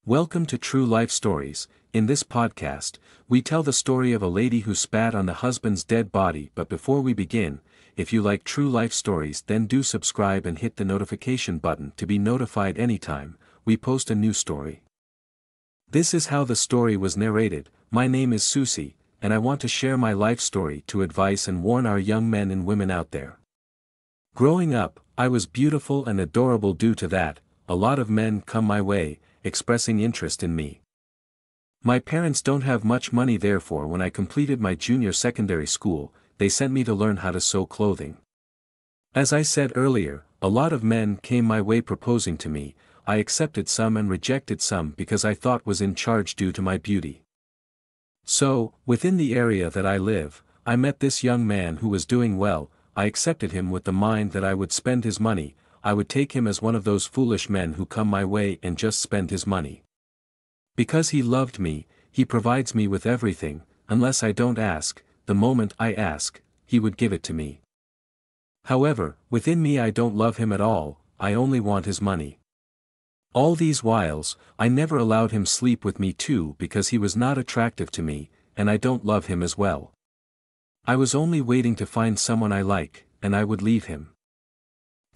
Welcome to True Life Stories. In this podcast, we tell the story of a lady who spat on the husband's dead body. But before we begin, if you like true life stories, then do subscribe and hit the notification button to be notified anytime we post a new story. This is how the story was narrated. My name is Susie, and I want to share my life story to advise and warn our young men and women out there. Growing up, I was beautiful and adorable. Due to that, a lot of men come my way, expressing interest in me. My parents don't have much money, therefore when I completed my junior secondary school, they sent me to learn how to sew clothing. As I said earlier, a lot of men came my way proposing to me. I accepted some and rejected some because I thought was in charge due to my beauty. So, within the area that I live, I met this young man who was doing well. I accepted him with the mind that I would spend his money. I would take him as one of those foolish men who come my way and just spend his money. Because he loved me, he provides me with everything, unless I don't ask. The moment I ask, he would give it to me. However, within me I don't love him at all, I only want his money. All these whiles, I never allowed him sleep with me too because he was not attractive to me, and I don't love him as well. I was only waiting to find someone I like, and I would leave him.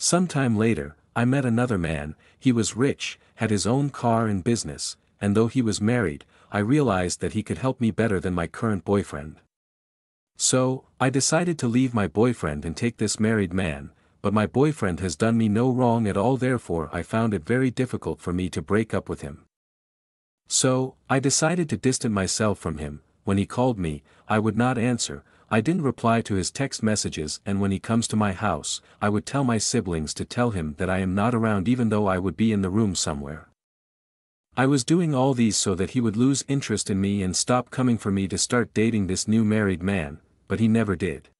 Sometime later, I met another man. He was rich, had his own car and business, and though he was married, I realized that he could help me better than my current boyfriend. So, I decided to leave my boyfriend and take this married man, but my boyfriend has done me no wrong at all, therefore I found it very difficult for me to break up with him. So, I decided to distance myself from him. When he called me, I would not answer. I didn't reply to his text messages, and when he comes to my house, I would tell my siblings to tell him that I am not around even though I would be in the room somewhere. I was doing all these so that he would lose interest in me and stop coming for me to start dating this new married man, but he never did.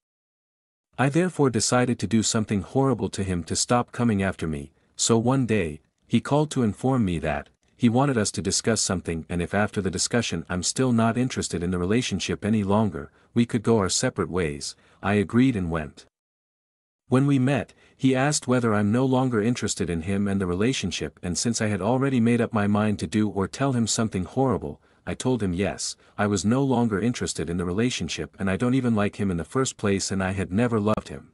I therefore decided to do something horrible to him to stop coming after me. So one day, he called to inform me that he wanted us to discuss something, and if after the discussion I'm still not interested in the relationship any longer, we could go our separate ways. I agreed and went. When we met, he asked whether I'm no longer interested in him and the relationship, and since I had already made up my mind to do or tell him something horrible, I told him yes, I was no longer interested in the relationship and I don't even like him in the first place and I had never loved him.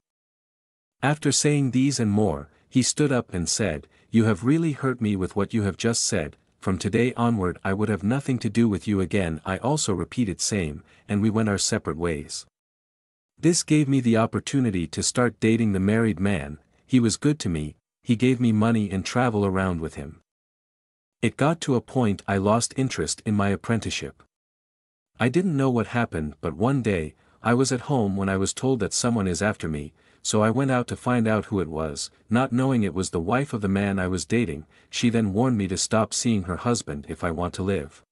After saying these and more, he stood up and said, "You have really hurt me with what you have just said. From today onward I would have nothing to do with you again." I also repeated same, and we went our separate ways. This gave me the opportunity to start dating the married man. He was good to me, he gave me money and travel around with him. It got to a point I lost interest in my apprenticeship. I didn't know what happened, but one day, I was at home when I was told that someone is after me, so I went out to find out who it was, not knowing it was the wife of the man I was dating. She then warned me to stop seeing her husband if I want to live.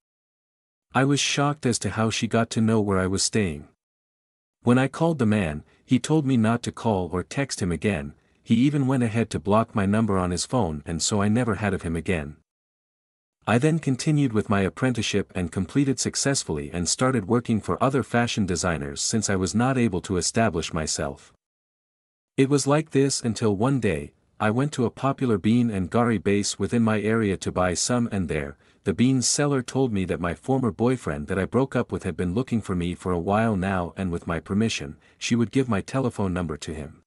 I was shocked as to how she got to know where I was staying. When I called the man, he told me not to call or text him again. He even went ahead to block my number on his phone, and so I never heard of him again. I then continued with my apprenticeship and completed successfully and started working for other fashion designers since I was not able to establish myself. It was like this until one day, I went to a popular bean and gari base within my area to buy some, and there, the beans seller told me that my former boyfriend that I broke up with had been looking for me for a while now, and with my permission, she would give my telephone number to him.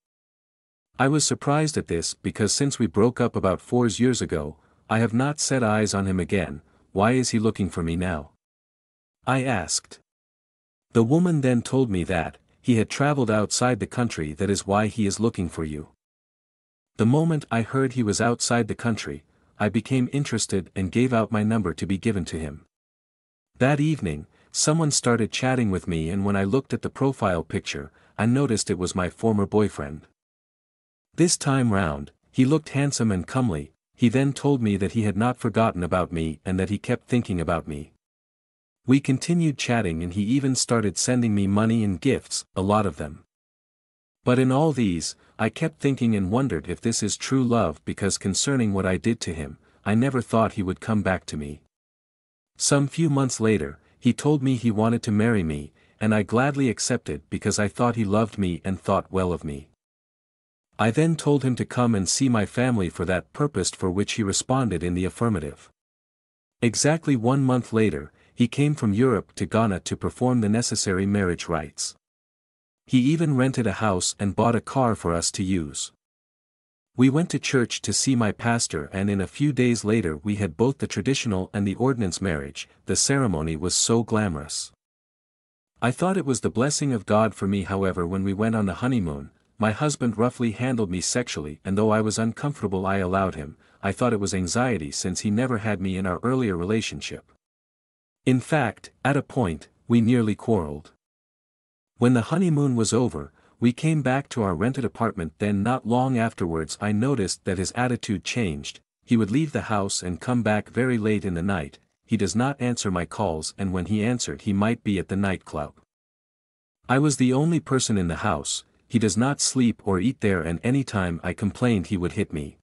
I was surprised at this because since we broke up about 4 years ago, I have not set eyes on him again. Why is he looking for me now? I asked. The woman then told me that he had traveled outside the country, that is why he is looking for you. The moment I heard he was outside the country, I became interested and gave out my number to be given to him. That evening, someone started chatting with me, and when I looked at the profile picture, I noticed it was my former boyfriend. This time round, he looked handsome and comely. He then told me that he had not forgotten about me and that he kept thinking about me. We continued chatting and he even started sending me money and gifts, a lot of them. But in all these, I kept thinking and wondered if this is true love, because concerning what I did to him, I never thought he would come back to me. Some few months later, he told me he wanted to marry me, and I gladly accepted because I thought he loved me and thought well of me. I then told him to come and see my family for that purpose, for which he responded in the affirmative. Exactly 1 month later, he came from Europe to Ghana to perform the necessary marriage rites. He even rented a house and bought a car for us to use. We went to church to see my pastor, and in a few days later we had both the traditional and the ordinance marriage. The ceremony was so glamorous. I thought it was the blessing of God for me. However, when we went on the honeymoon, my husband roughly handled me sexually, and though I was uncomfortable I allowed him. I thought it was anxiety since he never had me in our earlier relationship. In fact, at a point, we nearly quarreled. When the honeymoon was over, we came back to our rented apartment. Then not long afterwards I noticed that his attitude changed. He would leave the house and come back very late in the night. He does not answer my calls, and when he answered he might be at the nightclub. I was the only person in the house. He does not sleep or eat there, and any time I complained he would hit me.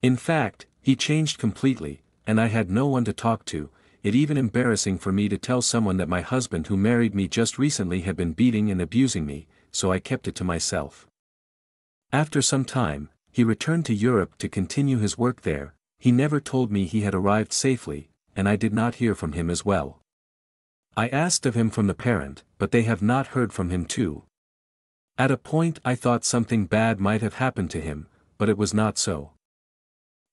In fact, he changed completely, and I had no one to talk to. It even embarrassing for me to tell someone that my husband who married me just recently had been beating and abusing me, so I kept it to myself. After some time, he returned to Europe to continue his work there. He never told me he had arrived safely, and I did not hear from him as well. I asked of him from the parent, but they have not heard from him too. At a point I thought something bad might have happened to him, but it was not so.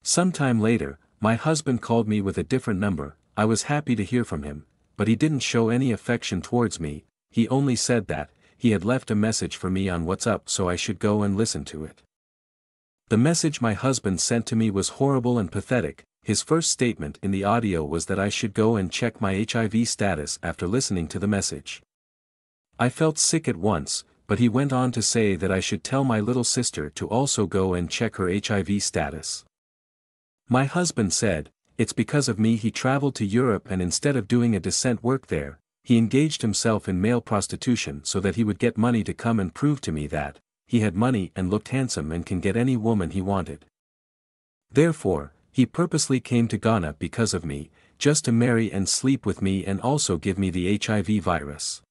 Sometime later, my husband called me with a different number. I was happy to hear from him, but he didn't show any affection towards me. He only said that he had left a message for me on WhatsApp, so I should go and listen to it. The message my husband sent to me was horrible and pathetic. His first statement in the audio was that I should go and check my HIV status after listening to the message. I felt sick at once, but he went on to say that I should tell my little sister to also go and check her HIV status. My husband said, it's because of me he traveled to Europe, and instead of doing a decent work there, he engaged himself in male prostitution so that he would get money to come and prove to me that he had money and looked handsome and can get any woman he wanted. Therefore, he purposely came to Ghana because of me, just to marry and sleep with me and also give me the HIV virus.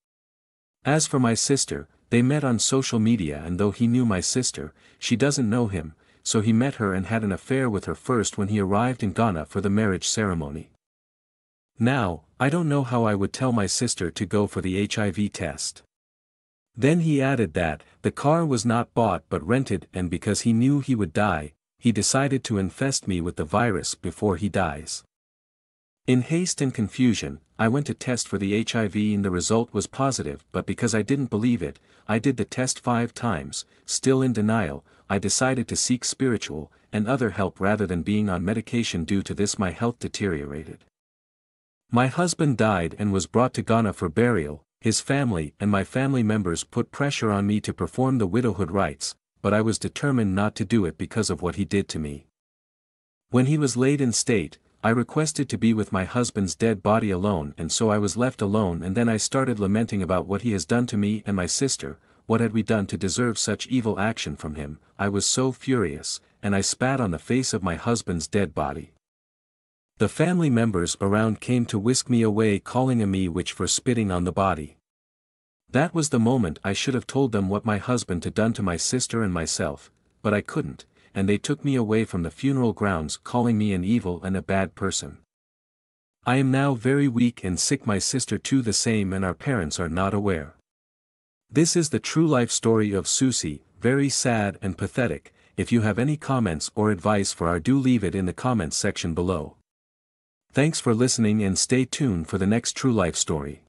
As for my sister, they met on social media, and though he knew my sister, she doesn't know him, so he met her and had an affair with her first when he arrived in Ghana for the marriage ceremony. Now, I don't know how I would tell my sister to go for the HIV test. Then he added that the car was not bought but rented, and because he knew he would die, he decided to infest me with the virus before he dies. In haste and confusion, I went to test for the HIV and the result was positive, but because I didn't believe it, I did the test 5 times. Still in denial, I decided to seek spiritual and other help rather than being on medication. Due to this, my health deteriorated. My husband died and was brought to Ghana for burial. His family and my family members put pressure on me to perform the widowhood rites, but I was determined not to do it because of what he did to me. When he was laid in state, I requested to be with my husband's dead body alone, and so I was left alone, and then I started lamenting about what he has done to me and my sister. What had we done to deserve such evil action from him? I was so furious, and I spat on the face of my husband's dead body. The family members around came to whisk me away, calling a me witch for spitting on the body. That was the moment I should have told them what my husband had done to my sister and myself, but I couldn't, and they took me away from the funeral grounds, calling me an evil and a bad person. I am now very weak and sick, my sister too the same, and our parents are not aware. This is the true life story of Susie, very sad and pathetic. If you have any comments or advice for our, do leave it in the comments section below. Thanks for listening and stay tuned for the next true life story.